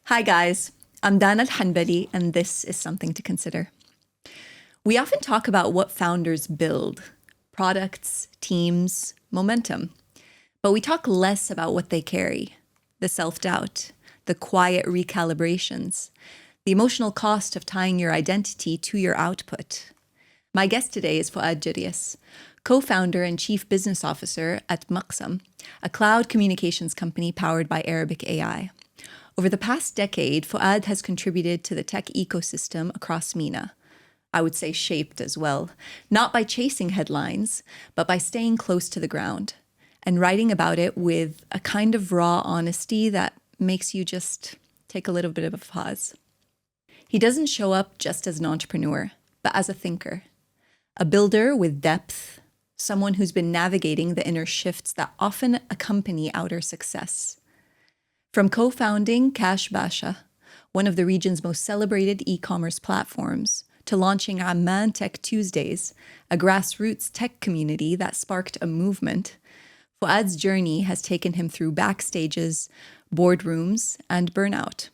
Hi guys, I'm Dana Alhanbali and this is Something to Consider. We often talk about what founders build, products, teams, momentum, but we talk less about what they carry, the self-doubt, the quiet recalibrations, the emotional cost of tying your identity to your output. My guest today is Fouad Jeryes, co-founder and chief business officer at Maqsam, a cloud communications company powered by Arabic AI. Over the past decade, Fouad has contributed to the tech ecosystem across MENA. I would say shaped as well, not by chasing headlines, but by staying close to the ground and writing about it with a kind of raw honesty that makes you just take a little bit of a pause. He doesn't show up just as an entrepreneur, but as a thinker, a builder with depth, someone who's been navigating the inner shifts that often accompany outer success. From co-founding CashBasha, one of the region's most celebrated e-commerce platforms, to launching Amman Tech Tuesdays, a grassroots tech community that sparked a movement, Fouad's journey has taken him through backstages, boardrooms, and burnout.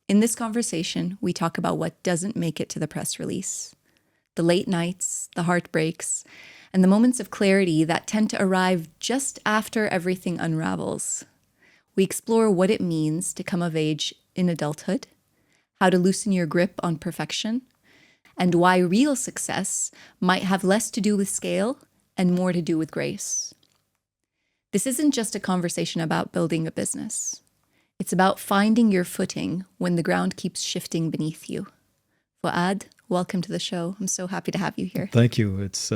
In this conversation, we talk about what doesn't make it to the press release, the late nights, the heartbreaks, and the moments of clarity that tend to arrive just after everything unravels. We explore what it means to come of age in adulthood, how to loosen your grip on perfection, and why real success might have less to do with scale and more to do with grace. This isn't just a conversation about building a business. It's about finding your footing when the ground keeps shifting beneath you. Fouad, welcome to the show. I'm so happy to have you here. Thank you. It's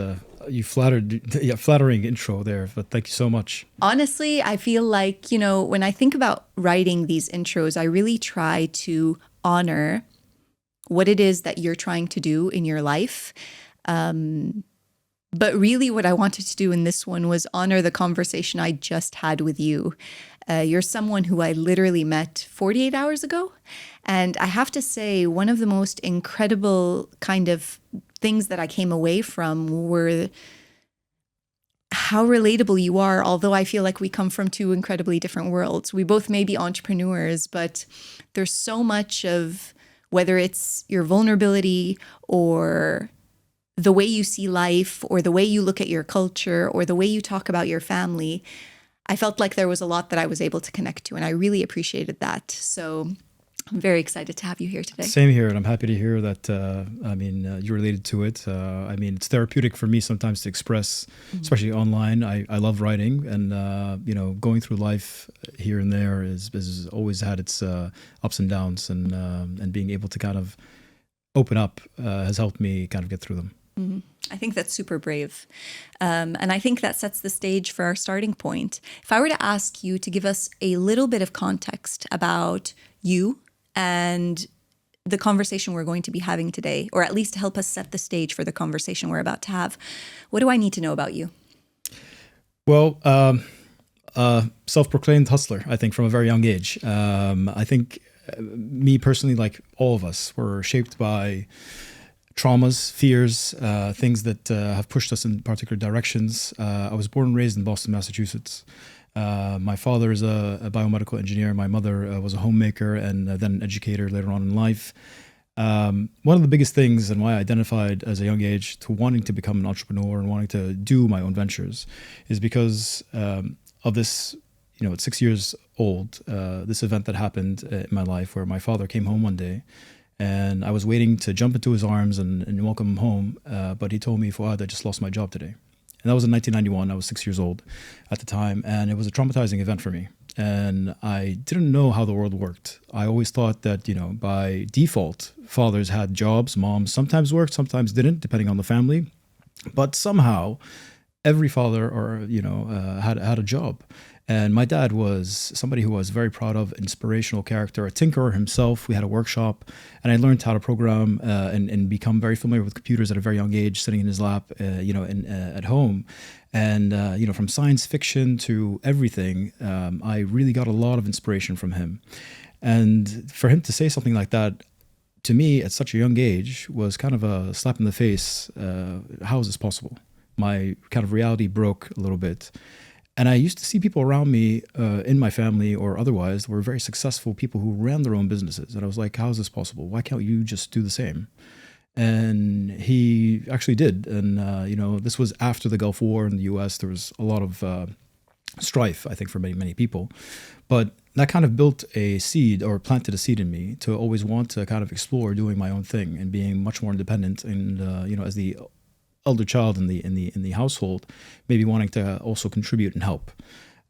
flattering intro there, but thank you so much. Honestly, I feel like, when I think about writing these intros, I really try to honor what it is that you're trying to do in your life. But really what I wanted to do in this one was honor the conversation I just had with you. You're someone who I literally met 48 hours ago. And I have to say, one of the most incredible kind of things that I came away from were how relatable you are, although I feel like we come from two incredibly different worlds. We both may be entrepreneurs, but there's so much of whether it's your vulnerability or the way you see life or the way you look at your culture or the way you talk about your family. I felt like there was a lot that I was able to connect to, and I really appreciated that. So I'm very excited to have you here today. Same here, and I'm happy to hear that, you're related to it. It's therapeutic for me sometimes to express, especially online. I love writing, and, going through life here and there is always had its ups and downs, and being able to kind of open up has helped me kind of get through them. Mm-hmm. I think that's super brave. And I think that sets the stage for our starting point. If I were to ask you to give us a little bit of context about you and the conversation we're going to be having today, or at least to help us set the stage for the conversation we're about to have, what do I need to know about you? Well, self-proclaimed hustler, I think, from a very young age. I think me personally, like all of us, were shaped by traumas, fears, things that have pushed us in particular directions. I was born and raised in Boston, Massachusetts. My father is a biomedical engineer. My mother was a homemaker and then an educator later on in life. One of the biggest things and why I identified as a young age to wanting to become an entrepreneur and wanting to do my own ventures is because of this, at 6 years old, this event that happened in my life where my father came home one day. And I was waiting to jump into his arms and welcome him home. But he told me, Fouad, I just lost my job today. And that was in 1991. I was 6 years old at the time. And it was a traumatizing event for me. And I didn't know how the world worked. I always thought that, by default, fathers had jobs. Moms sometimes worked, sometimes didn't, depending on the family. But somehow, every father had a job. And my dad was somebody who was very proud of, inspirational character, a tinkerer himself. We had a workshop, and I learned how to program and become very familiar with computers at a very young age, sitting in his lap, at home. And, from science fiction to everything, I really got a lot of inspiration from him. And for him to say something like that, to me, at such a young age, was kind of a slap in the face. How is this possible? My kind of reality broke a little bit. And I used to see people around me in my family or otherwise were very successful people who ran their own businesses. And I was like, how is this possible? Why can't you just do the same? And he actually did. And, this was after the Gulf War in the US. There was a lot of strife, I think, for many, many people. But that kind of built a seed or planted a seed in me to always want to kind of explore doing my own thing and being much more independent. And, as the elder child in the household, maybe wanting to also contribute and help.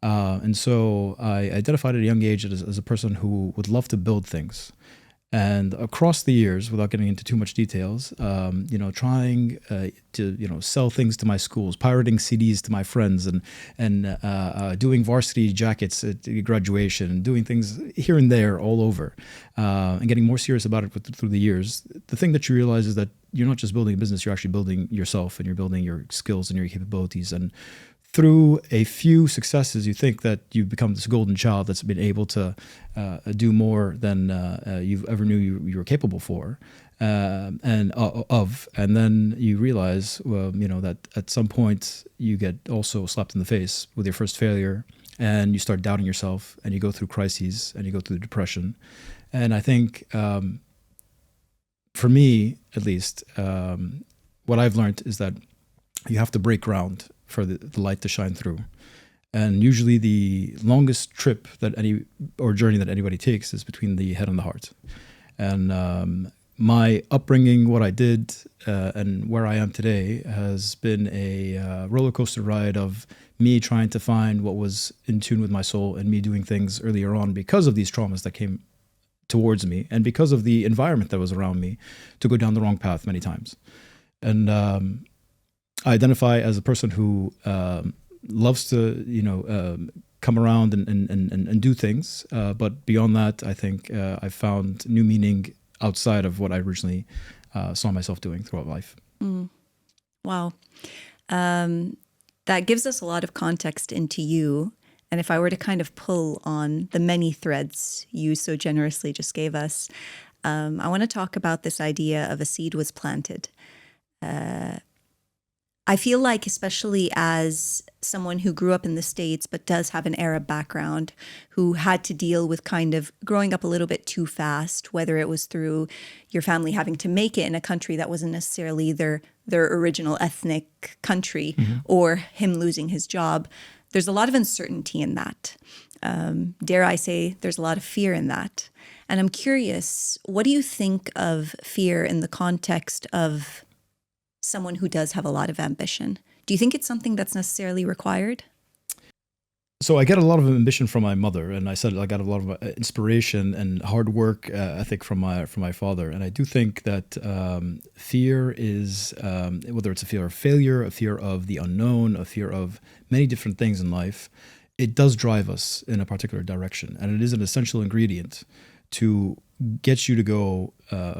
And so I identified at a young age as a person who would love to build things. And across the years, without getting into too much details, trying to sell things to my schools, pirating CDs to my friends, and doing varsity jackets at graduation, and doing things here and there all over, and getting more serious about it through the years. The thing that you realize is that you're not just building a business; you're actually building yourself, and you're building your skills and your capabilities. And through a few successes, you think that you've become this golden child that's been able to do more than you ever knew you were capable for, and then you realize, that at some point you get also slapped in the face with your first failure, and you start doubting yourself, and you go through crises, and you go through depression. And I think, for me at least, what I've learned is that you have to break ground for the light to shine through. And usually the longest trip journey that anybody takes is between the head and the heart. And my upbringing, what I did, and where I am today has been a roller coaster ride of me trying to find what was in tune with my soul, and me doing things earlier on because of these traumas that came towards me, and because of the environment that was around me, to go down the wrong path many times. And I identify as a person who loves to, come around and do things. But beyond that, I think I've found new meaning outside of what I originally saw myself doing throughout life. Wow. That gives us a lot of context into you. And if I were to kind of pull on the many threads you so generously just gave us, I want to talk about this idea of a seed was planted. I feel like, especially as someone who grew up in the States but does have an Arab background, who had to deal with kind of growing up a little bit too fast, whether it was through your family having to make it in a country that wasn't necessarily their original ethnic country, or him losing his job, there's a lot of uncertainty in that. Dare I say, there's a lot of fear in that. And I'm curious, what do you think of fear in the context of someone who does have a lot of ambition? Do you think it's something that's necessarily required? So I get a lot of ambition from my mother, and I said I got a lot of inspiration and hard work ethic from my father. And I do think that fear is, whether it's a fear of failure, a fear of the unknown, a fear of many different things in life, it does drive us in a particular direction, and it is an essential ingredient to get you to go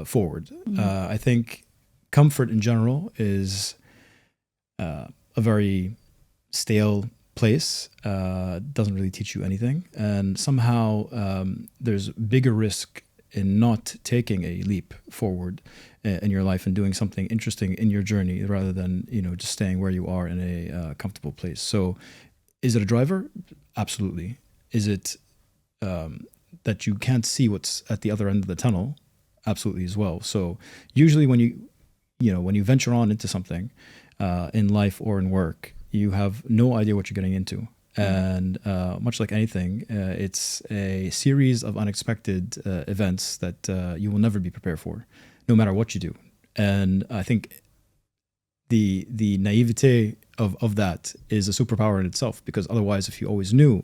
forward. I think comfort in general is a very stale place, doesn't really teach you anything. And somehow there's bigger risk in not taking a leap forward in your life and doing something interesting in your journey, rather than, just staying where you are in a comfortable place. So is it a driver? Absolutely. Is it that you can't see what's at the other end of the tunnel? Absolutely as well. So usually when you venture on into something in life or in work, you have no idea what you're getting into. And much like anything, it's a series of unexpected events that you will never be prepared for, no matter what you do. And I think the naivete of that is a superpower in itself, because otherwise, if you always knew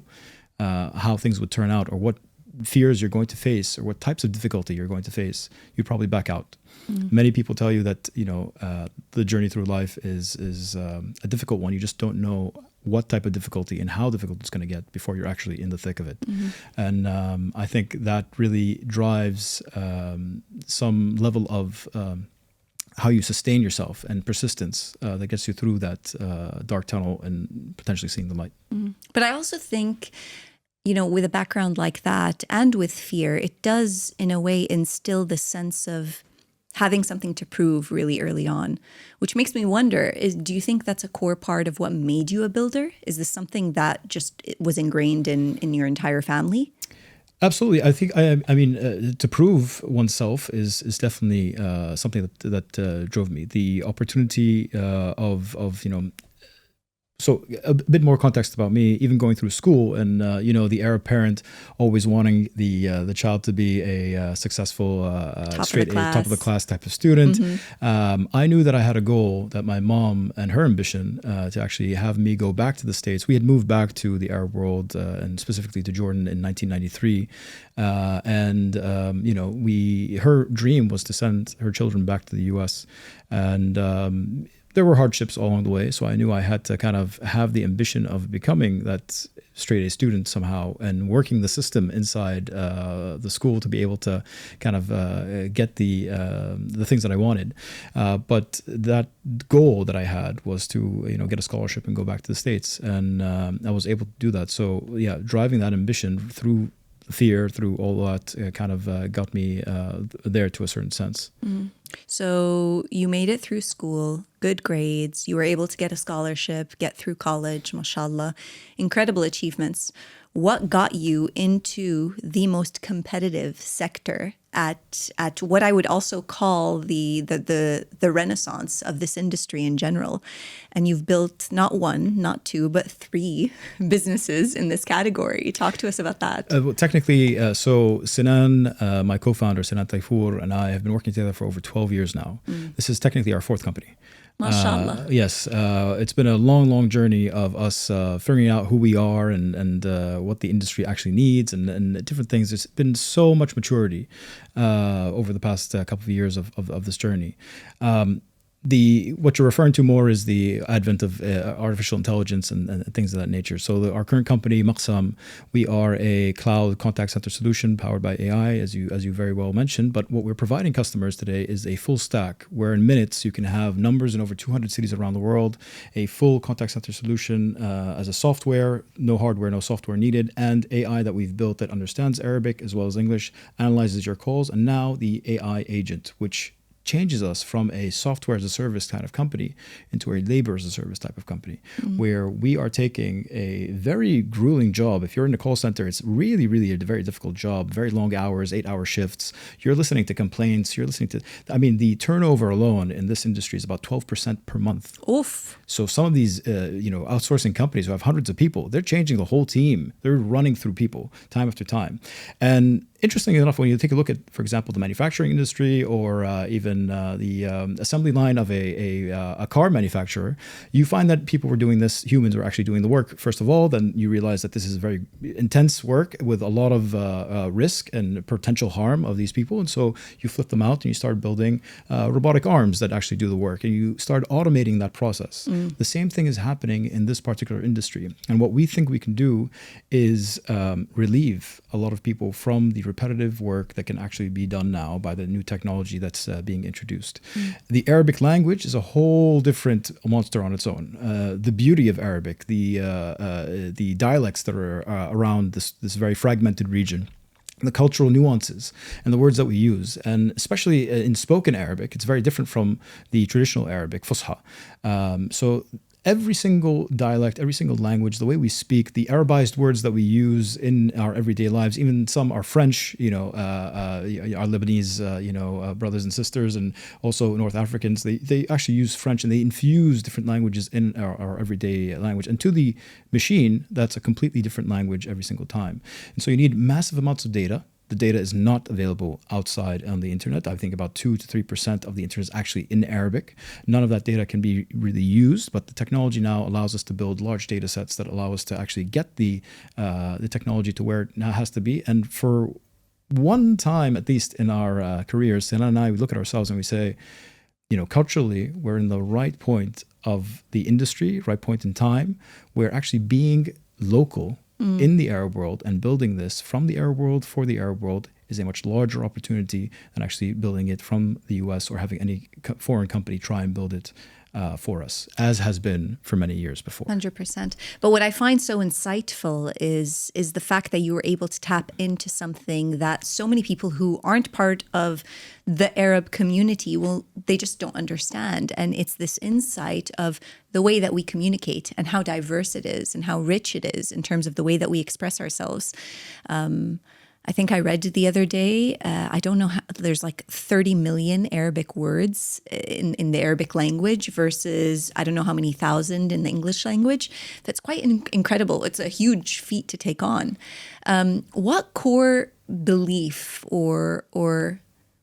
how things would turn out, or what fears you're going to face, or what types of difficulty you're going to face, you'd probably back out. Many people tell you that the journey through life is a difficult one. You just don't know what type of difficulty and how difficult it's going to get before you're actually in the thick of it. And I think that really drives some level of how you sustain yourself, and persistence that gets you through that dark tunnel and potentially seeing the light. But I also think, with a background like that, and with fear, it does in a way instill the sense of having something to prove really early on, which makes me wonder, do you think that's a core part of what made you a builder? Is this something that just was ingrained in your entire family? Absolutely. I think, I mean, to prove oneself is definitely something that drove me. The opportunity of so a bit more context about me, even going through school and, the Arab parent always wanting the child to be a successful, straight A, top of the class type of student. I knew that I had a goal, that my mom and her ambition to actually have me go back to the States. We had moved back to the Arab world and specifically to Jordan in 1993. Her dream was to send her children back to the US. And there were hardships along the way, so I knew I had to kind of have the ambition of becoming that straight A student somehow and working the system inside the school to be able to kind of get the things that I wanted. But that goal that I had was to get a scholarship and go back to the States, and I was able to do that. So yeah, driving that ambition through fear, through all that kind of got me there to a certain sense. So you made it through school, good grades, you were able to get a scholarship, get through college, mashallah, incredible achievements. What got you into the most competitive sector at what I would also call the renaissance of this industry in general? And you've built not one, not two, but 3 businesses in this category. Talk to us about that. Well, technically, so Sinan, my co-founder, Sinan Taifour, and I have been working together for over 12 years now. This is technically our 4th company. MashaAllah. Yes, it's been a long journey of us figuring out who we are and what the industry actually needs and different things. There's been so much maturity over the past couple of years of this journey. What you're referring to more is the advent of artificial intelligence and things of that nature. So our current company, Maqsam, we are a cloud contact center solution powered by AI, as you very well mentioned. But what we're providing customers today is a full stack, where in minutes you can have numbers in over 200 cities around the world, a full contact center solution as a software, no hardware, no software needed, and AI that we've built that understands Arabic as well as English, analyzes your calls, and now the AI agent, which changes us from a software as a service kind of company into a labor as a service type of company, where we are taking a very grueling job. If you're in the call center, it's really a very difficult job, very long hours, 8-hour shifts. You're listening to complaints. You're listening to, the turnover alone in this industry is about 12% per month. Oof. So some of these, outsourcing companies who have hundreds of people, they're changing the whole team. They're running through people time after time. And interestingly enough, when you take a look at, for example, the manufacturing industry or even the assembly line of a car manufacturer, you find that people were doing this, humans were actually doing the work, first of all. Then you realize that this is very intense work with a lot of risk and potential harm of these people. And so you flip them out and you start building robotic arms that actually do the work, and you start automating that process. The same thing is happening in this particular industry. And what we think we can do is relieve a lot of people from the repetitive work that can actually be done now by the new technology that's being introduced. The Arabic language is a whole different monster on its own. The beauty of Arabic, the dialects that are around this very fragmented region, the cultural nuances and the words that we use, and especially in spoken Arabic, it's very different from the traditional Arabic, Fusha. So every single dialect, every single language, the way we speak, the Arabized words that we use in our everyday lives, even some are French, our Lebanese, brothers and sisters, and also North Africans, they actually use French, and they infuse different languages in our everyday language. And to the machine, that's a completely different language every single time. And so you need massive amounts of data. The data is not available outside on the internet. I think about 2 to 3% of the internet is actually in Arabic. None of that data can be really used, but the technology now allows us to build large data sets that allow us to actually get the technology to where it now has to be. And for one time, at least in our careers, Sinan and I, we look at ourselves and we say, culturally, we're in the right point of the industry, right point in time, where actually being local in the Arab world and building this from the Arab world for the Arab world is a much larger opportunity than actually building it from the US or having any foreign company try and build it for us, as has been for many years before. 100%. But what I find so insightful is the fact that you were able to tap into something that so many people who aren't part of the Arab community, well, they just don't understand. And it's this insight of the way that we communicate and how diverse it is and how rich it is in terms of the way that we express ourselves. I think I read the other day, I don't know how, there's like 30 million Arabic words in the Arabic language versus I don't know how many thousand in the English language. That's quite incredible. It's a huge feat to take on. What core belief or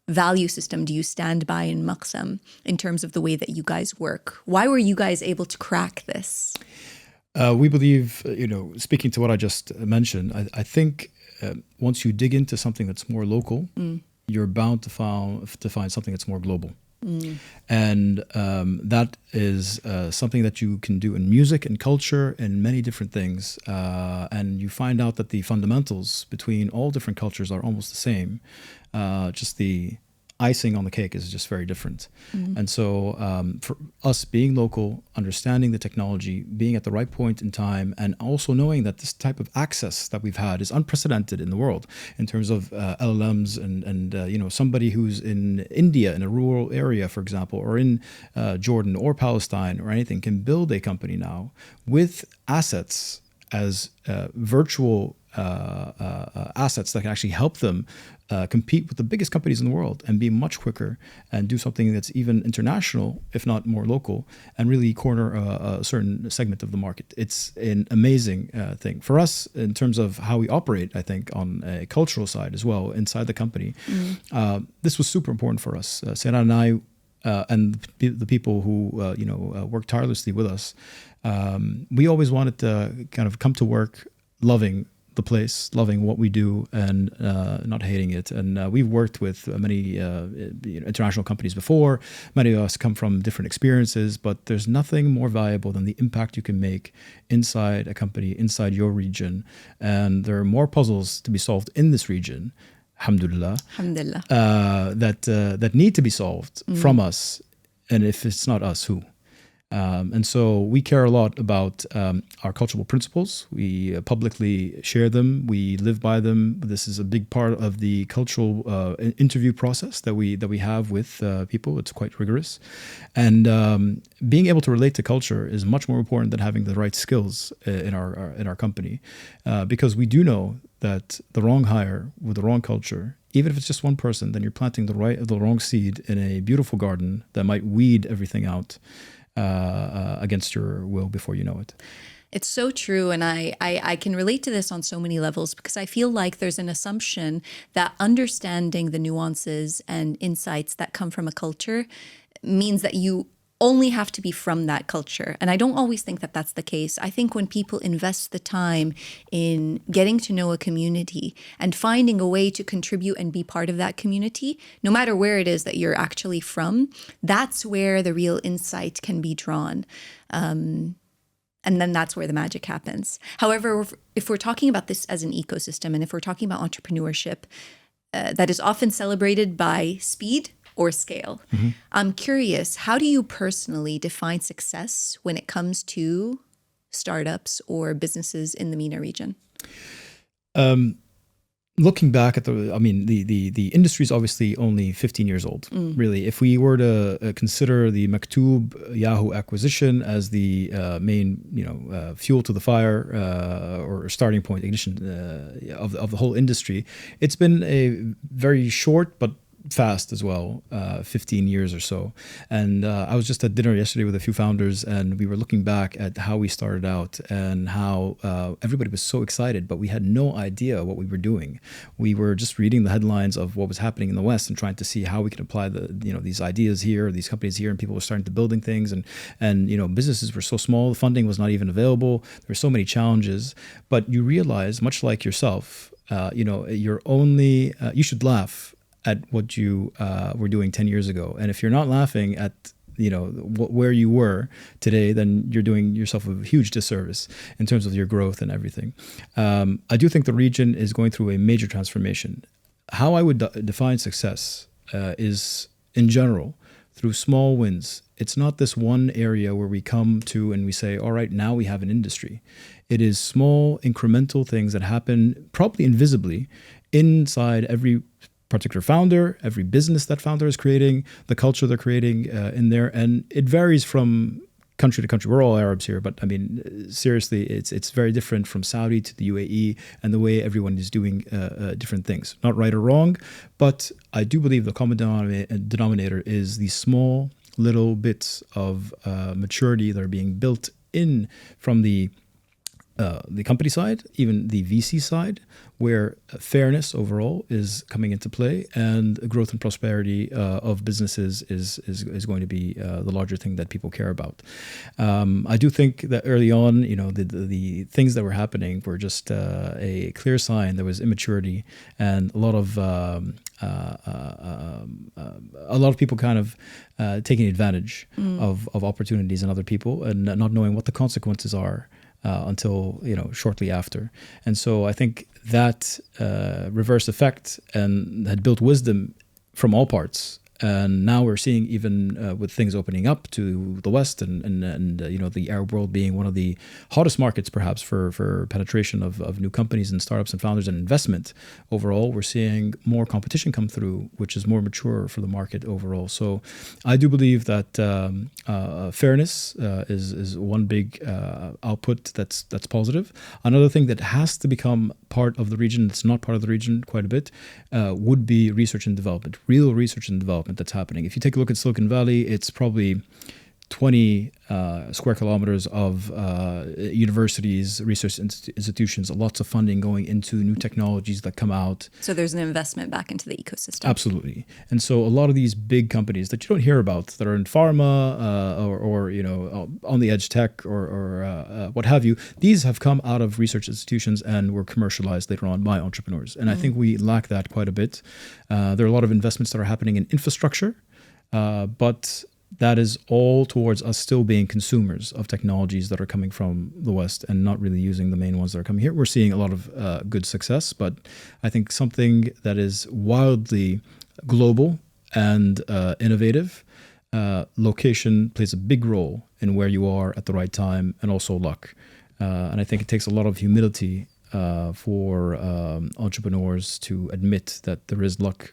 value system do you stand by in Maqsam in terms of the way that you guys work? Why were you guys able to crack this? We believe, speaking to what I just mentioned, I think once you dig into something that's more local, you're bound to find something that's more global. And that is something that you can do in music and culture and many different things. And you find out that the fundamentals between all different cultures are almost the same. Just the icing on the cake is just very different. And so for us being local, understanding the technology, being at the right point in time, and also knowing that this type of access that we've had is unprecedented in the world in terms of LLMs and somebody who's in India in a rural area, for example, or in Jordan or Palestine or anything can build a company now with assets as virtual assets that can actually help them compete with the biggest companies in the world and be much quicker and do something that's even international, if not more local, and really corner a certain segment of the market. It's an amazing thing. For us, in terms of how we operate, I think, on a cultural side as well, inside the company, this was super important for us. Sarah and I, and the people who work tirelessly with us, we always wanted to kind of come to work loving the place, loving what we do, and not hating it. And we've worked with many international companies before. Many of us come from different experiences, but there's nothing more valuable than the impact you can make inside a company, inside your region. And there are more puzzles to be solved in this region, alhamdulillah, that need to be solved from us. And if it's not us, who? And so we care a lot about our cultural principles. We publicly share them. We live by them. This is a big part of the cultural interview process that we have with people. It's quite rigorous. And being able to relate to culture is much more important than having the right skills in our company, because we do know that the wrong hire with the wrong culture, even if it's just one person, then you're planting the wrong seed in a beautiful garden that might weed everything out against your will before you know it. It's so true. And I can relate to this on so many levels, because I feel like there's an assumption that understanding the nuances and insights that come from a culture means that you only have to be from that culture. And I don't always think that that's the case. I think when people invest the time in getting to know a community and finding a way to contribute and be part of that community, no matter where it is that you're actually from, that's where the real insight can be drawn. And then that's where the magic happens. However, if we're talking about this as an ecosystem, and if we're talking about entrepreneurship, that is often celebrated by speed or scale. I'm curious, how do you personally define success when it comes to startups or businesses in the MENA region? Looking back at the industry is obviously only 15 years old, really. If we were to consider the Maktoob Yahoo acquisition as the main, fuel to the fire or starting point, ignition of the whole industry, it's been a very short but fast as well, 15 years or so. And I was just at dinner yesterday with a few founders, and we were looking back at how we started out and how everybody was so excited, but we had no idea what we were doing. We were just reading the headlines of what was happening in the West and trying to see how we could apply these ideas here, these companies here, and people were starting to building things, and businesses were so small, the funding was not even available. There were so many challenges, but you realize, much like yourself, you should laugh at what you were doing 10 years ago. And if you're not laughing at where you were today, then you're doing yourself a huge disservice in terms of your growth and everything. I do think the region is going through a major transformation. how I would define success is, in general, through small wins. It's not this one area where we come to and we say, all right, now we have an industry. It is small, incremental things that happen probably invisibly inside every particular founder, every business that founder is creating, the culture they're creating in there. And it varies from country to country. We're all Arabs here, but I mean, seriously, it's very different from Saudi to the UAE and the way everyone is doing different things. Not right or wrong, but I do believe the common denominator is these small little bits of maturity that are being built in from the company side, even the VC side, where fairness overall is coming into play, and growth and prosperity of businesses is going to be the larger thing that people care about. I do think that early on, the things that were happening were just a clear sign there was immaturity and a lot of people kind of taking advantage of opportunities in other people and not knowing what the consequences are. Until shortly after. And so I think that reverse effect and had built wisdom from all parts. And now we're seeing, even with things opening up to the West and the Arab world being one of the hottest markets perhaps for penetration of new companies and startups and founders and investment overall, we're seeing more competition come through, which is more mature for the market overall. So I do believe that fairness is one big output that's positive. Another thing that has to become part of the region, that's not part of the region quite a bit, would be research and development, real research and development that's happening. If you take a look at Silicon Valley, it's probably 20 square kilometers of universities, research institutions, lots of funding going into new technologies that come out. So there's an investment back into the ecosystem. Absolutely. And so a lot of these big companies that you don't hear about that are in pharma or on the edge tech or what have you, these have come out of research institutions and were commercialized later on by entrepreneurs. And I think we lack that quite a bit. There are a lot of investments that are happening in infrastructure, but that is all towards us still being consumers of technologies that are coming from the West and not really using the main ones that are coming here. We're seeing a lot of good success, but I think something that is wildly global and innovative, location plays a big role in where you are at the right time, and also luck. And I think it takes a lot of humility for entrepreneurs to admit that there is luck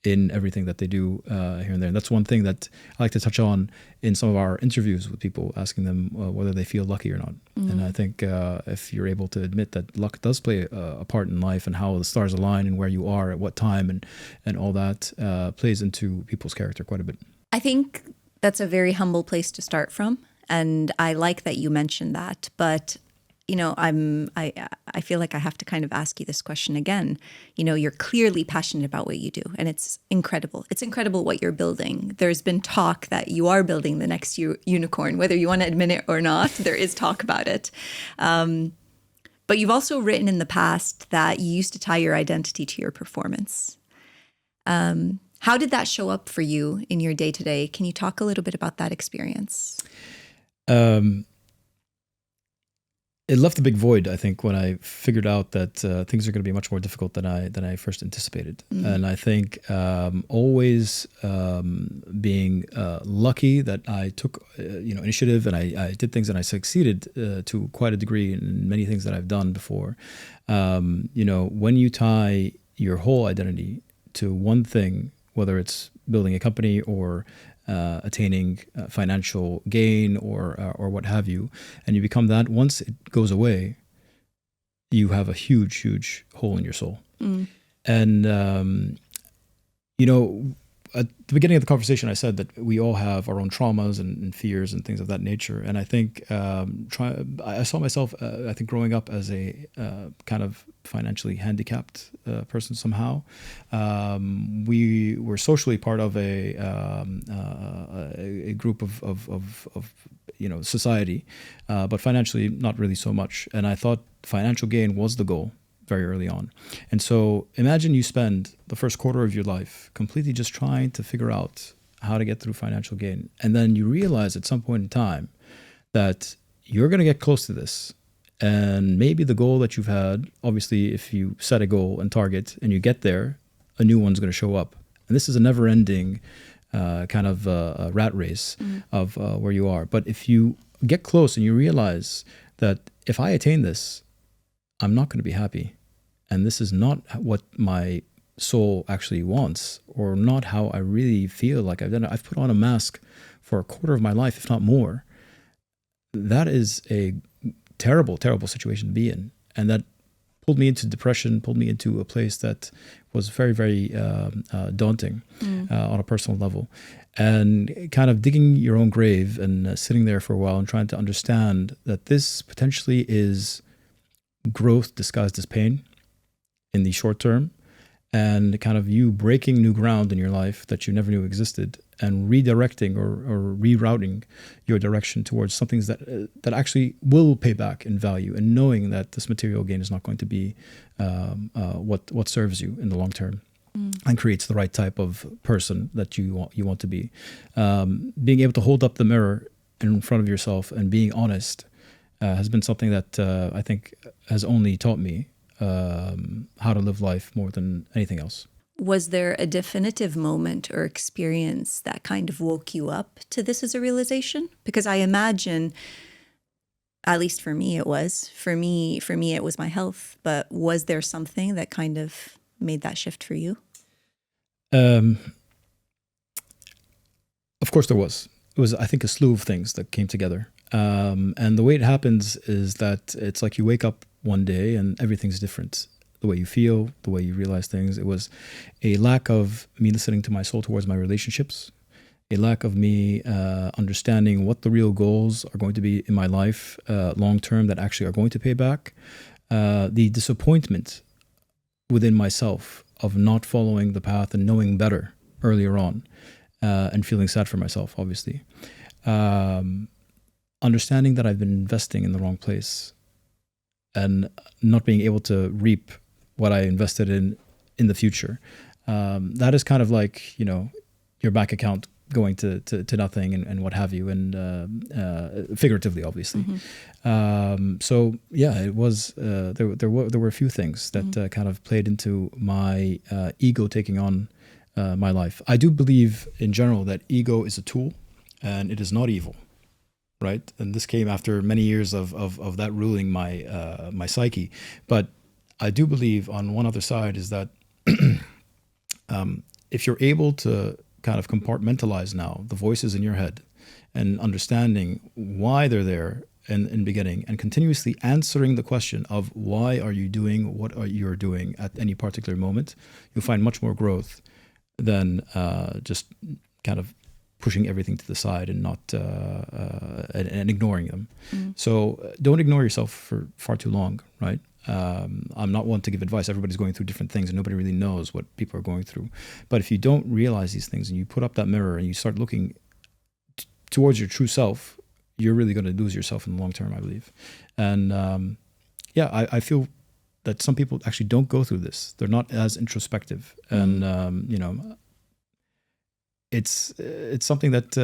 in everything that they do here and there. And that's one thing that I like to touch on in some of our interviews with people, asking them whether they feel lucky or not. And I think if you're able to admit that luck does play a part in life and how the stars align and where you are at what time and all that plays into people's character quite a bit. I think that's a very humble place to start from. And I like that you mentioned that. But I feel like I have to kind of ask you this question again. You're clearly passionate about what you do, and it's incredible. It's incredible what you're building. There's been talk that you are building the next unicorn, whether you want to admit it or not. There is talk about it. But you've also written in the past that you used to tie your identity to your performance. How did that show up for you in your day-to-day? Can you talk a little bit about that experience? It left a big void, I think, when I figured out that things are going to be much more difficult than I first anticipated. And I think always being lucky that I took initiative and I did things and I succeeded to quite a degree in many things that I've done before. When you tie your whole identity to one thing, whether it's building a company or attaining financial gain or what have you, and you become that, once it goes away, you have a huge hole in your soul. And at the beginning of the conversation, I said that we all have our own traumas and fears and things of that nature. And I think I saw myself, I think, growing up as a kind of financially handicapped person somehow. We were socially part of a group of society, but financially not really so much. And I thought financial gain was the goal very early on. And so imagine you spend the first quarter of your life completely just trying to figure out how to get through financial gain. And then you realize at some point in time that you're going to get close to this. And maybe the goal that you've had, obviously, if you set a goal and target and you get there, a new one's going to show up. And this is a never-ending kind of a rat race of where you are. But if you get close and you realize that if I attain this, I'm not going to be happy. And this is not what my soul actually wants, or not how I really feel like I've done it. I've put on a mask for a quarter of my life, if not more. That is a terrible, terrible situation to be in. And that pulled me into depression, pulled me into a place that was very, very daunting on a personal level. And kind of digging your own grave and sitting there for a while and trying to understand that this potentially is growth disguised as pain in the short term, and kind of you breaking new ground in your life that you never knew existed, and redirecting or rerouting your direction towards something that actually will pay back in value, and knowing that this material gain is not going to be what serves you in the long term and creates the right type of person that you want to be. Being able to hold up the mirror in front of yourself and being honest has been something that I think has only taught me how to live life more than anything else. Was there a definitive moment or experience that kind of woke you up to this as a realization? Because I imagine, at least for me, it was. For me, it was my health. But was there something that kind of made that shift for you? Of course there was. It was, I think, a slew of things that came together. And the way it happens is that it's like you wake up one day and everything's different. The way you feel, the way you realize things. It was a lack of me listening to my soul towards my relationships, a lack of me understanding what the real goals are going to be in my life long term that actually are going to pay back. The disappointment within myself of not following the path and knowing better earlier on, and feeling sad for myself, obviously. Understanding that I've been investing in the wrong place and not being able to reap what I invested in the future. That is kind of like, your bank account going to nothing and what have you, and figuratively, obviously. So yeah, it was, there were a few things that kind of played into my ego taking on my life. I do believe in general that ego is a tool and it is not evil. Right, and this came after many years of that ruling my my psyche. But I do believe on one other side is that if you're able to kind of compartmentalize now the voices in your head and understanding why they're there in the beginning, and continuously answering the question of why are you doing what you're doing at any particular moment, you'll find much more growth than just kind of pushing everything to the side and not and ignoring them. So don't ignore yourself for far too long, right? I'm not one to give advice. Everybody's going through different things and nobody really knows what people are going through. But if you don't realize these things and you put up that mirror and you start looking towards your true self, you're really going to lose yourself in the long term, I believe. And I feel that some people actually don't go through this. They're not as introspective. And, it's something that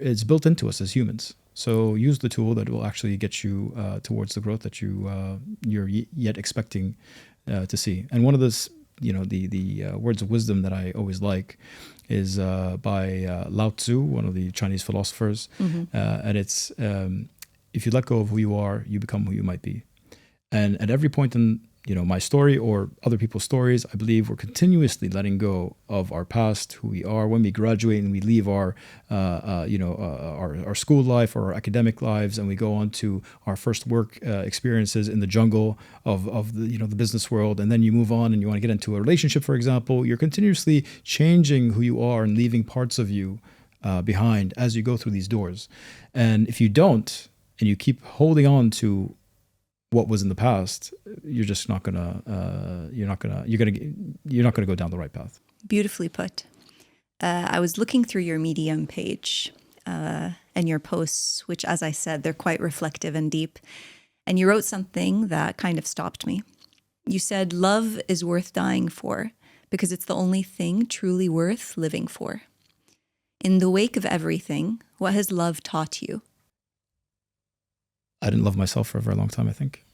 it's built into us as humans. So use the tool that will actually get you towards the growth that you're yet expecting to see. And one of those, the words of wisdom that I always like is by Lao Tzu, one of the Chinese philosophers, and it's if you let go of who you are, you become who you might be. And at every point in my story or other people's stories, I believe we're continuously letting go of our past, who we are. When we graduate and we leave our school life or our academic lives, and we go on to our first work experiences in the jungle of the business world, and then you move on and you want to get into a relationship, for example, you're continuously changing who you are and leaving parts of you behind as you go through these doors. And if you don't, and you keep holding on to what was in the past, you're just not gonna go down the right path. Beautifully put. I was looking through your Medium page and your posts, which, as I said, they're quite reflective and deep. And you wrote something that kind of stopped me. You said, "Love is worth dying for because it's the only thing truly worth living for. In the wake of everything, what has love taught you?" I didn't love myself for a very long time, I think.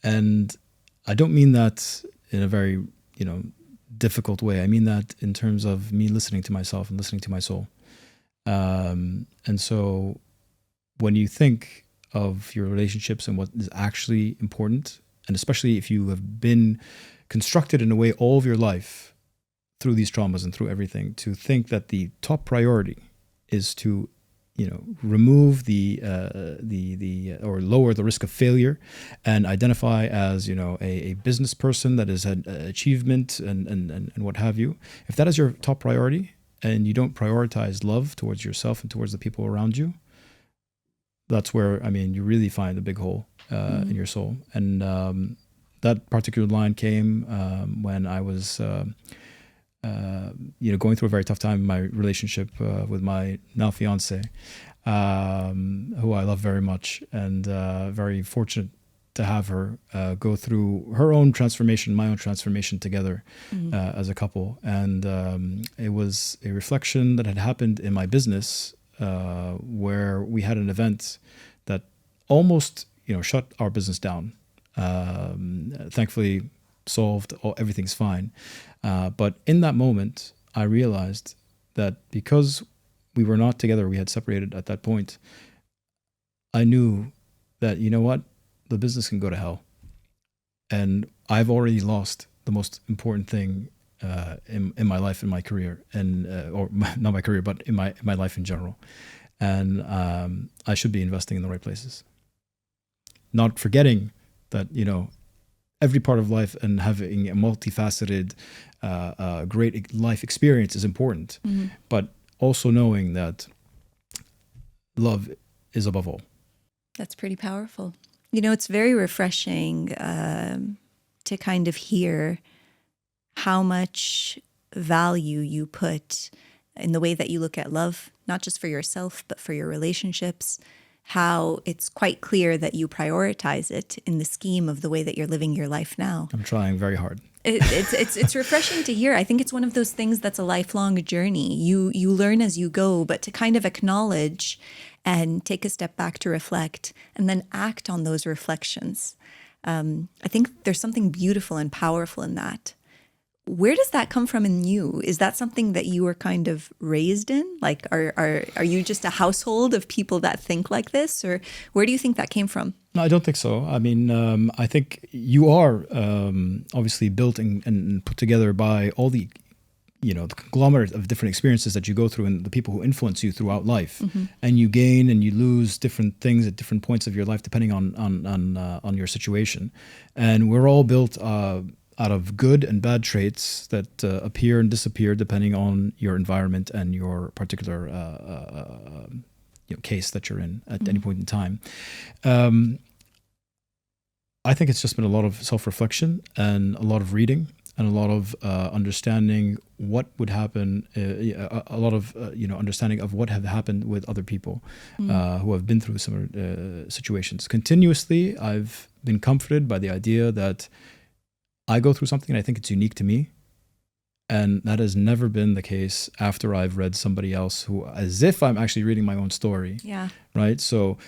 And I don't mean that in a very, difficult way. I mean that in terms of me listening to myself and listening to my soul. And so when you think of your relationships and what is actually important, and especially if you have been constructed in a way all of your life through these traumas and through everything, to think that the top priority is to remove or lower the risk of failure, and identify as a business person that has had achievement and what have you. If that is your top priority, and you don't prioritize love towards yourself and towards the people around you, that's where you really find a big hole in your soul. And that particular line came when I was going through a very tough time in my relationship with my now fiance, who I love very much, and very fortunate to have her go through her own transformation, my own transformation together as a couple. And it was a reflection that had happened in my business where we had an event that almost shut our business down. Thankfully solved, everything's fine. But in that moment, I realized that because we were not together, we had separated at that point, I knew that, the business can go to hell. And I've already lost the most important thing in my life, in my career, and or not my career, but in my life in general. And I should be investing in the right places. Not forgetting that, every part of life and having a multifaceted, great life experience is important, but also knowing that love is above all. That's pretty powerful. It's very refreshing to kind of hear how much value you put in the way that you look at love, not just for yourself, but for your relationships. How it's quite clear that you prioritize it in the scheme of the way that you're living your life now. I'm trying very hard. It's refreshing to hear. I think it's one of those things that's a lifelong journey. You learn as you go, but to kind of acknowledge and take a step back to reflect and then act on those reflections. I think there's something beautiful and powerful in that. Where does that come from in you? Is that something that you were kind of raised in? Like, are you just a household of people that think like this, or where do you think that came from? No, I don't think so. I think you are obviously built and put together by all the, the conglomerate of different experiences that you go through and the people who influence you throughout life. And you gain and you lose different things at different points of your life, depending on your situation. And we're all built out of good and bad traits that appear and disappear depending on your environment and your particular case that you're in at any point in time. I think it's just been a lot of self-reflection and a lot of reading and a lot of understanding what would happen, a lot of understanding of what have happened with other people who have been through similar situations. Continuously, I've been comforted by the idea that I go through something and I think it's unique to me. And that has never been the case after I've read somebody else who, as if I'm actually reading my own story. Yeah. Right? So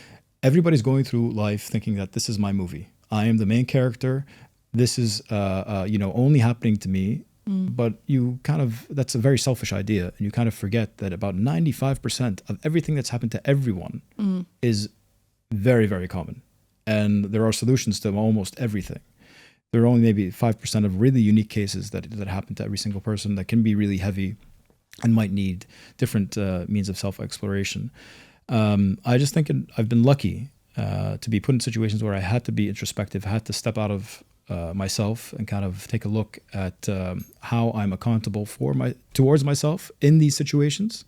everybody's going through life thinking that this is my movie. I am the main character. This is, only happening to me. But that's a very selfish idea. And you kind of forget that about 95% of everything that's happened to everyone is very, very common. And there are solutions to almost everything. There are only maybe 5% of really unique cases that happen to every single person that can be really heavy and might need different means of self-exploration. I just think I've been lucky to be put in situations where I had to be introspective, had to step out of myself and kind of take a look at how I'm accountable towards myself in these situations,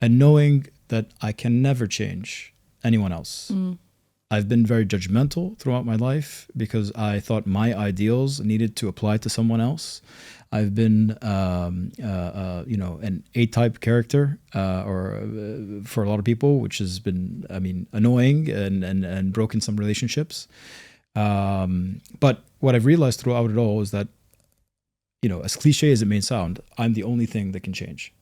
and knowing that I can never change anyone else. I've been very judgmental throughout my life because I thought my ideals needed to apply to someone else. I've been, an A-type character, or for a lot of people, which has been, annoying and broken some relationships. But what I've realized throughout it all is that, as cliche as it may sound, I'm the only thing that can change.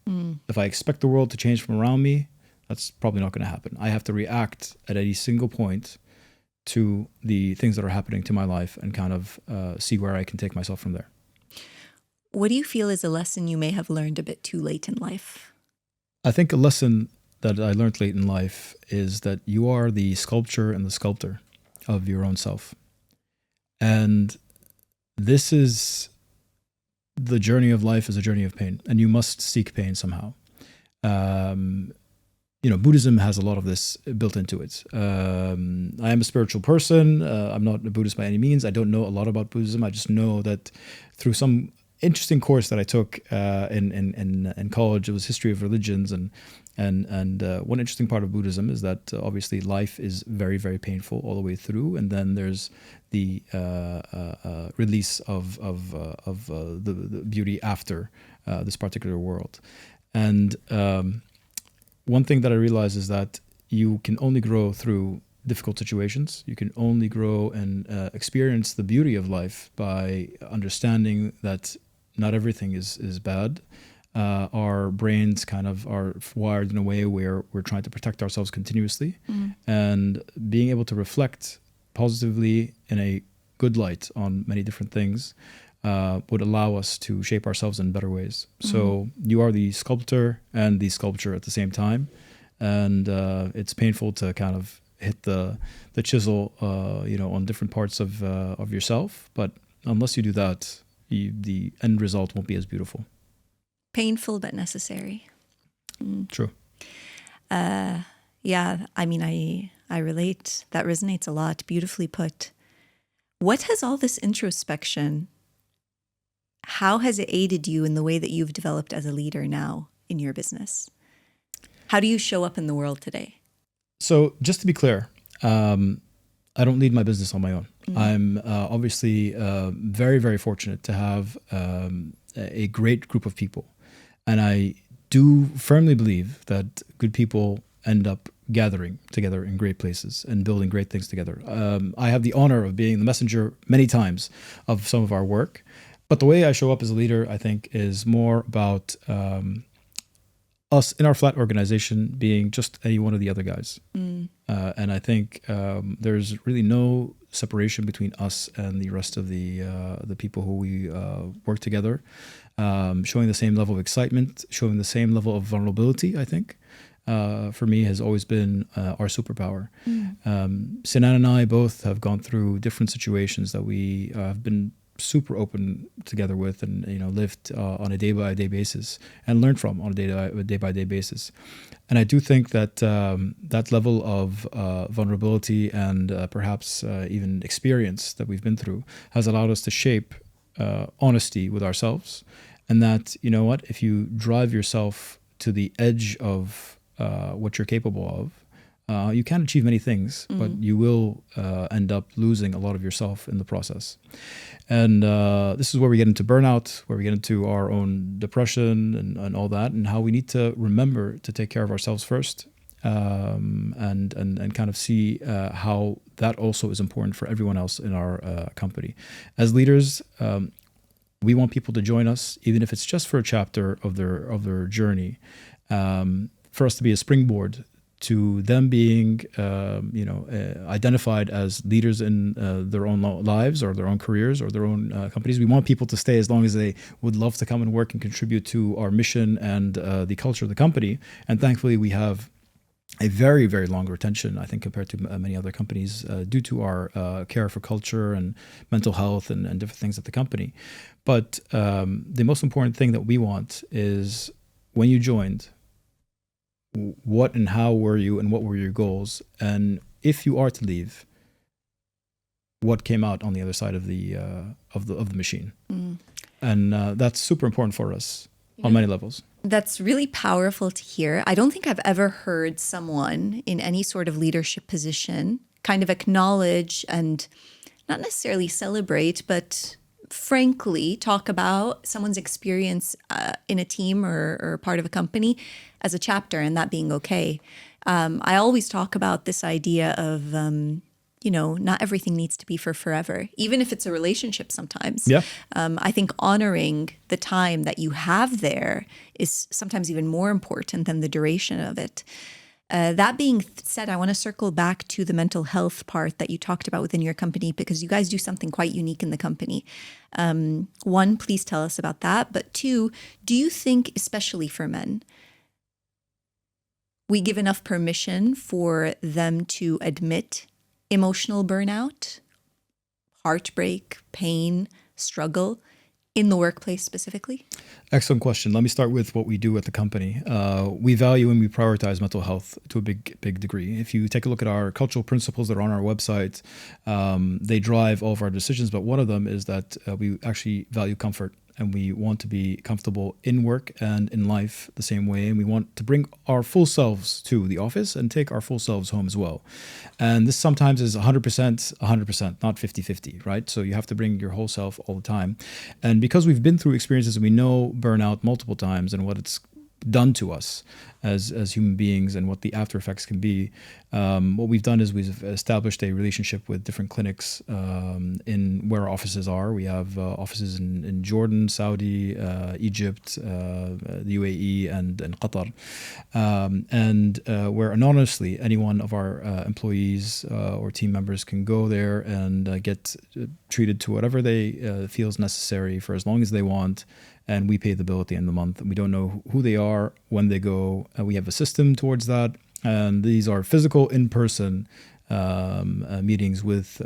If I expect the world to change from around me, that's probably not going to happen. I have to react at any single point to the things that are happening to my life and kind of see where I can take myself from there. What do you feel is a lesson you may have learned a bit too late in life? I think a lesson that I learned late in life is that you are the sculptor and the sculptor of your own self. And this is the journey of life is a journey of pain, and you must seek pain somehow. Buddhism has a lot of this built into it. I am a spiritual person. I'm not a Buddhist by any means. I don't know a lot about Buddhism. I just know that through some interesting course that I took in college, it was history of religions, and one interesting part of Buddhism is that obviously life is very, very painful all the way through, and then there's the release of the beauty after this particular world. And one thing that I realized is that you can only grow through difficult situations. You can only grow and experience the beauty of life by understanding that not everything is bad. Our brains kind of are wired in a way where we're trying to protect ourselves continuously, and being able to reflect positively in a good light on many different things would allow us to shape ourselves in better ways. So you are the sculptor and the sculpture at the same time, and it's painful to kind of hit the chisel, on different parts of yourself. But unless you do that, the end result won't be as beautiful. Painful but necessary. True. Yeah, I mean, I relate. That resonates a lot. Beautifully put. What has all this introspection, how has it aided you in the way that you've developed as a leader now in your business? How do you show up in the world today? So just to be clear, I don't lead my business on my own. I'm obviously very, very fortunate to have a great group of people. And I do firmly believe that good people end up gathering together in great places and building great things together. I have the honor of being the messenger many times of some of our work. But the way I show up as a leader, I think, is more about us in our flat organization being just any one of the other guys. And I think there's really no separation between us and the rest of the people who we work together, showing the same level of excitement, showing the same level of vulnerability, I think, for me has always been our superpower. Sinan and I both have gone through different situations that we have been super open together with, and lived on a day-by-day basis and learned from on a day-by-day basis. And I do think that that level of vulnerability and perhaps even experience that we've been through has allowed us to shape honesty with ourselves, and that, if you drive yourself to the edge of what you're capable of, you can achieve many things, but you will end up losing a lot of yourself in the process. And this is where we get into burnout, where we get into our own depression and all that, and how we need to remember to take care of ourselves first, and kind of see how that also is important for everyone else in our company. As leaders, we want people to join us, even if it's just for a chapter of their journey, for us to be a springboard to them being, identified as leaders in their own lives or their own careers or their own companies. We want people to stay as long as they would love to come and work and contribute to our mission and the culture of the company. And thankfully, we have a very, very long retention, I think, compared to many other companies due to our care for culture and mental health and different things at the company. But the most important thing that we want is when you joined, what and how were you and what were your goals? And if you are to leave, what came out on the other side of the machine? And that's super important for us on many levels. That's really powerful to hear. I don't think I've ever heard someone in any sort of leadership position kind of acknowledge and not necessarily celebrate, but frankly talk about someone's experience in a team or part of a company as a chapter, and that being okay. I always talk about this idea of, not everything needs to be for forever, even if it's a relationship sometimes. Yeah. I think honoring the time that you have there is sometimes even more important than the duration of it. That being said, I want to circle back to the mental health part that you talked about within your company, because you guys do something quite unique in the company. One, please tell us about that. But two, do you think, especially for men, we give enough permission for them to admit emotional burnout, heartbreak, pain, struggle in the workplace specifically? Excellent question. Let me start with what we do at the company. We value and we prioritize mental health to a big degree. If you take a look at our cultural principles that are on our website, they drive all of our decisions. But one of them is that we actually value comfort, and we want to be comfortable in work and in life the same way. And we want to bring our full selves to the office and take our full selves home as well. And this sometimes is 100%, not 50-50, right? So you have to bring your whole self all the time. And because we've been through experiences and we know burnout multiple times and what it's done to us as human beings and what the after effects can be, what we've done is we've established a relationship with different clinics in where our offices are. We have offices in Jordan, Saudi, Egypt, the UAE, and Qatar, and where anonymously any one of our employees or team members can go there and get treated to whatever they feel is necessary for as long as they want. And we pay the bill at the end of the month. And we don't know who they are, when they go. We have a system towards that. And these are physical, in-person meetings with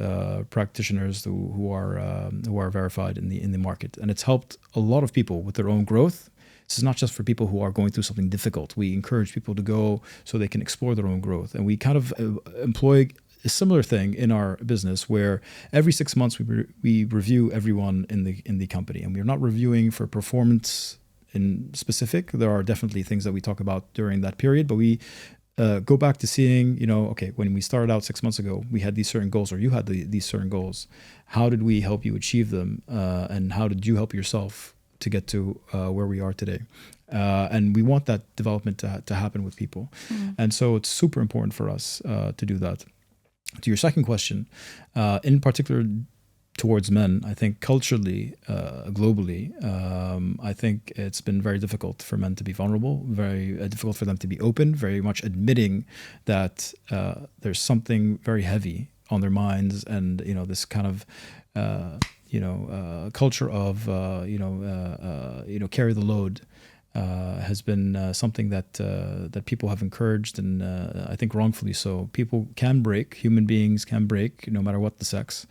practitioners who are verified in the market. And it's helped a lot of people with their own growth. This is not just for people who are going through something difficult. We encourage people to go so they can explore their own growth. And we kind of employ a similar thing in our business where every 6 months we review everyone in the company, and we're not reviewing for performance in specific. There are definitely things that we talk about during that period, but we go back to seeing, okay, when we started out 6 months ago, we had these certain goals, or you had these certain goals. How did we help you achieve them? And how did you help yourself to get to where we are today? And we want that development to happen with people. And so it's super important for us to do that. To your second question, in particular towards men, I think culturally, globally, I think it's been very difficult for men to be vulnerable, very difficult for them to be open, very much admitting that there's something very heavy on their minds, and this kind of culture of carry the load. Has been something that people have encouraged, and I think wrongfully so. People can break, human beings can break, no matter what the sex.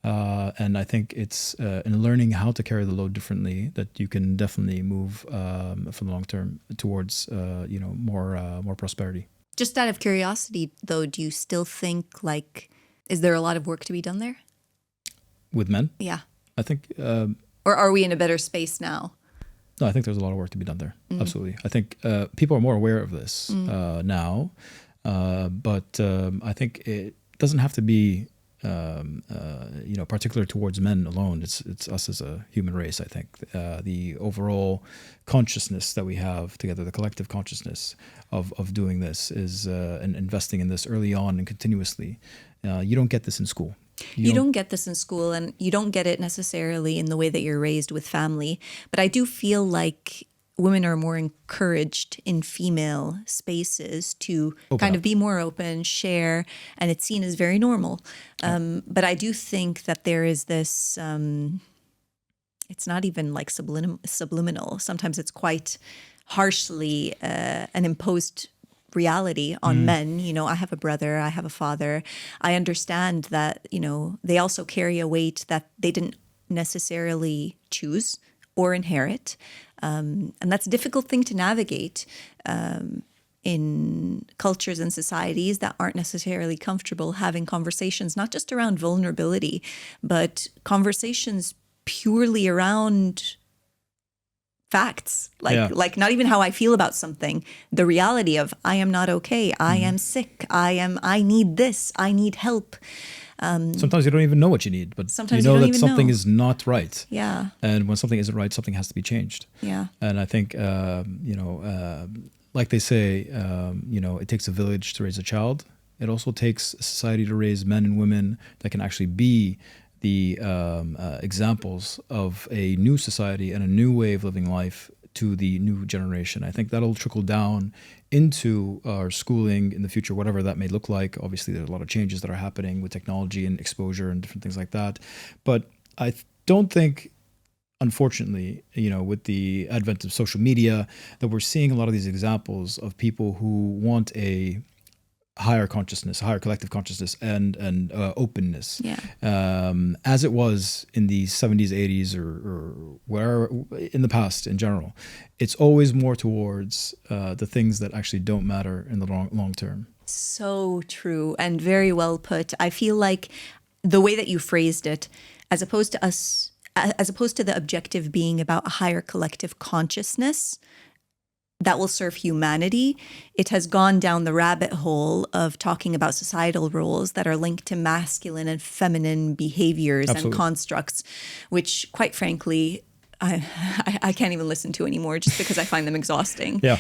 And I think it's in learning how to carry the load differently that you can definitely move for the long term towards more prosperity. Just out of curiosity, though, do you still think is there a lot of work to be done there? With men? Yeah. I think. Or are we in a better space now? No, I think there's a lot of work to be done there. Absolutely. I think people are more aware of this now, but I think it doesn't have to be, particular towards men alone. It's us as a human race. I think the overall consciousness that we have together, the collective consciousness of doing this is and investing in this early on and continuously. You don't get this in school. You don't get this in school, and you don't get it necessarily in the way that you're raised with family. But I do feel like women are more encouraged in female spaces to kind of be more open, share, and it's seen as very normal. But I do think that there is this, it's not even like subliminal. Sometimes it's quite harshly an imposed reality on men. I have a brother, I have a father. I understand that, they also carry a weight that they didn't necessarily choose or inherit. And that's a difficult thing to navigate in cultures and societies that aren't necessarily comfortable having conversations, not just around vulnerability, but conversations purely around facts, like not even how I feel about something, the reality of I am not okay, I am sick, I need this, I need help. Sometimes you don't even know what you need, but sometimes you know you don't that even something know. is not right. Yeah. And when something isn't right, something has to be changed. Yeah. And I think, like they say, it takes a village to raise a child. It also takes a society to raise men and women that can actually be the examples of a new society and a new way of living life to the new generation. I think that'll trickle down into our schooling in the future, whatever that may look like. Obviously, there's a lot of changes that are happening with technology and exposure and different things like that. But I don't think, unfortunately, with the advent of social media, that we're seeing a lot of these examples of people who want a higher consciousness, higher collective consciousness, and openness, as it was in the 70s, 80s, or where in the past in general. It's always more towards the things that actually don't matter in the long term. So true and very well put. I feel like the way that you phrased it, as opposed to the objective being about a higher collective consciousness that will serve humanity, it has gone down the rabbit hole of talking about societal roles that are linked to masculine and feminine behaviors and constructs, which, quite frankly, I can't even listen to anymore just because I find them exhausting. Yeah,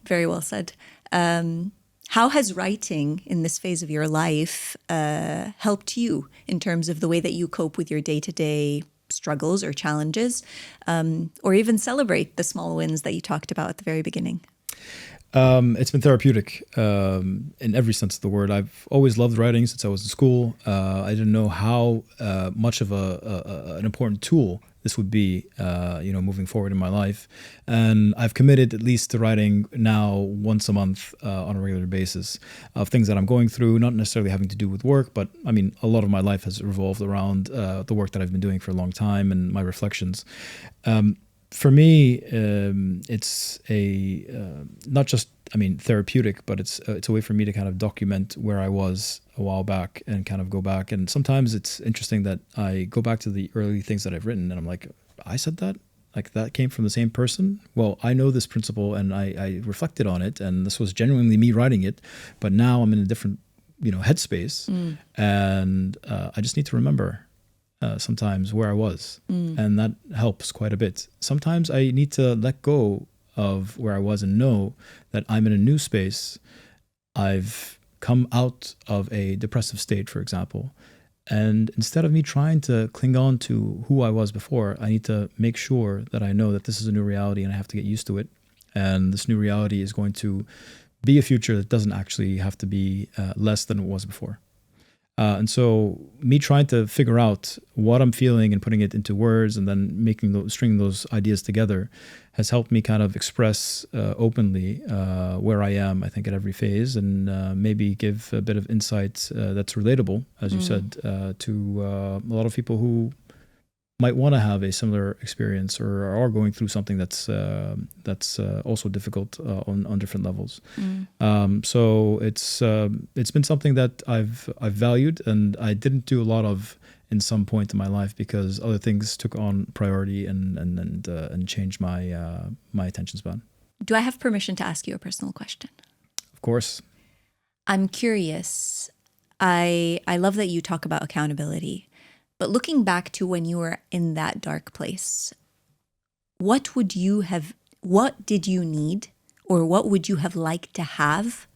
very well said. How has writing in this phase of your life helped you in terms of the way that you cope with your day-to-day struggles or challenges, or even celebrate the small wins that you talked about at the very beginning? It's been therapeutic in every sense of the word. I've always loved writing since I was in school. I didn't know how much of an important tool this would be, moving forward in my life. And I've committed at least to writing now once a month on a regular basis of things that I'm going through, not necessarily having to do with work, but I mean, a lot of my life has revolved around the work that I've been doing for a long time and my reflections. For me, it's not just, therapeutic, but it's a way for me to kind of document where I was a while back and kind of go back. And sometimes it's interesting that I go back to the early things that I've written and I'm like, I said that? Like that came from the same person? Well, I know this principle and I reflected on it and this was genuinely me writing it, but now I'm in a different, headspace and I just need to remember sometimes where I was, and that helps quite a bit. Sometimes I need to let go of where I was and know that I'm in a new space. I've come out of a depressive state, for example, and instead of me trying to cling on to who I was before, I need to make sure that I know that this is a new reality and I have to get used to it. And this new reality is going to be a future that doesn't actually have to be less than it was before. And so me trying to figure out what I'm feeling and putting it into words and then stringing those ideas together has helped me kind of express openly where I am, I think, at every phase, and maybe give a bit of insight that's relatable, as you said, to a lot of people who might want to have a similar experience or are going through something that's also difficult on different levels. So it's been something that I've valued, and I didn't do a lot of in some point in my life because other things took on priority and changed my attention span. Do I have permission to ask you a personal question? Of course. I'm curious. I love that you talk about accountability. But looking back to when you were in that dark place, what did you need, or what would you have liked to have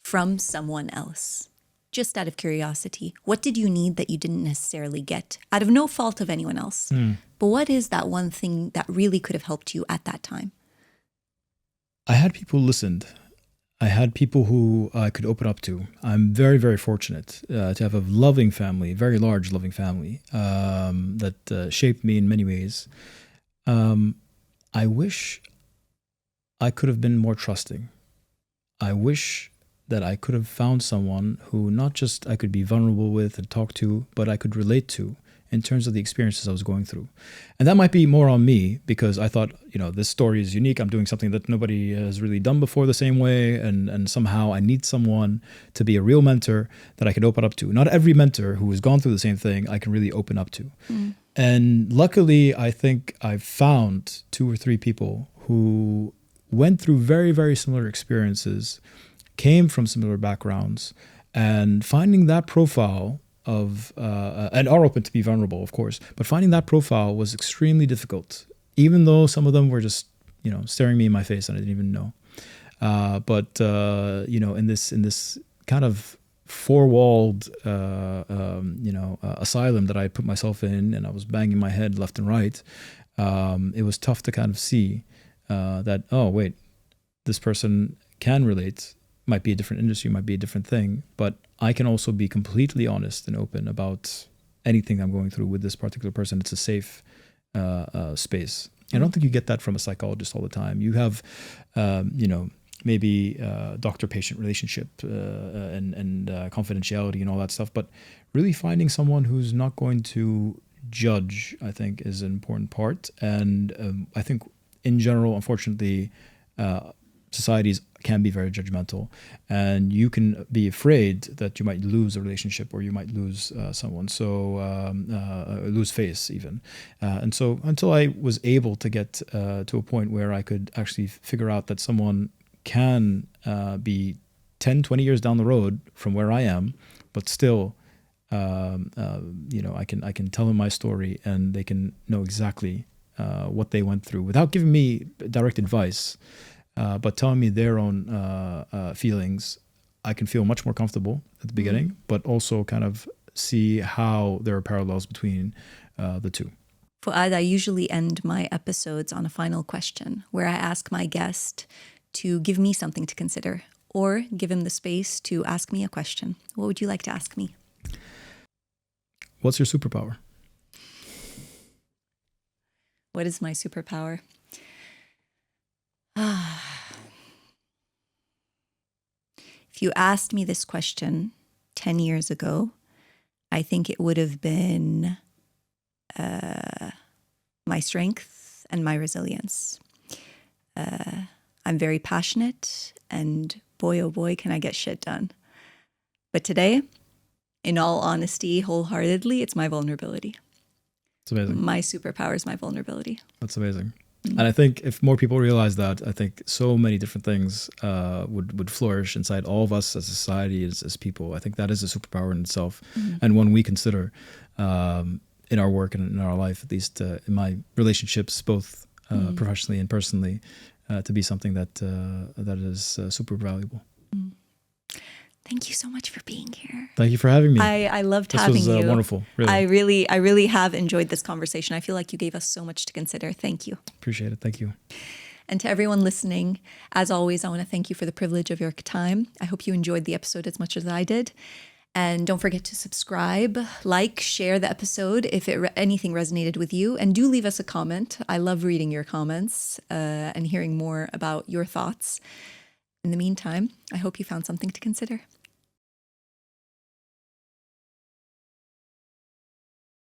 from someone else? Just out of curiosity, what did you need that you didn't necessarily get out of no fault of anyone else? But what is that one thing that really could have helped you at that time? I had people who listened. I had people who I could open up to. I'm very, very fortunate to have a loving family, very large loving family that shaped me in many ways. I wish I could have been more trusting. I wish that I could have found someone who not just I could be vulnerable with and talk to, but I could relate to in terms of the experiences I was going through. And that might be more on me because I thought, this story is unique. I'm doing something that nobody has really done before the same way. And somehow I need someone to be a real mentor that I could open up to. Not every mentor who has gone through the same thing I can really open up to. And luckily, I think I've found 2 or 3 people who went through very, very similar experiences, came from similar backgrounds, and finding that profile of and are open to be vulnerable, of course, but finding that profile was extremely difficult, even though some of them were just staring me in my face and I didn't even know. But in this kind of 4-walled asylum that I put myself in, and I was banging my head left and right, it was tough to kind of see that, oh, wait, this person can relate, might be a different industry, might be a different thing, but I can also be completely honest and open about anything I'm going through with this particular person. It's a safe space. I don't think you get that from a psychologist all the time. You have, maybe doctor-patient relationship and confidentiality and all that stuff, but really finding someone who's not going to judge, I think, is an important part. And I think in general, unfortunately, societies can be very judgmental, and you can be afraid that you might lose a relationship or you might lose someone, so lose face even. And so until I was able to get to a point where I could actually figure out that someone can be 10, 20 years down the road from where I am, but still, I can tell them my story and they can know exactly what they went through without giving me direct advice, but telling me their own feelings. I can feel much more comfortable at the beginning, but also kind of see how there are parallels between the two. Fouad, I usually end my episodes on a final question where I ask my guest to give me something to consider or give him the space to ask me a question. What would you like to ask me? What's your superpower? What is my superpower? If you asked me this question 10 years ago, I think it would have been my strength and my resilience. I'm very passionate, and boy, oh boy, can I get shit done. But today, in all honesty, wholeheartedly, it's my vulnerability. It's amazing. My superpower is my vulnerability. That's amazing. And I think if more people realize that, I think so many different things would flourish inside all of us as a society, as people. I think that is a superpower in itself, and one we consider in our work and in our life, at least in my relationships, both professionally and personally, to be something that is super valuable. Thank you so much for being here. Thank you for having me. I loved having you. This was wonderful. Really. I really have enjoyed this conversation. I feel like you gave us so much to consider. Thank you. Appreciate it. Thank you. And to everyone listening, as always, I want to thank you for the privilege of your time. I hope you enjoyed the episode as much as I did. And don't forget to subscribe, like, share the episode if anything resonated with you. And do leave us a comment. I love reading your comments and hearing more about your thoughts. In the meantime, I hope you found something to consider.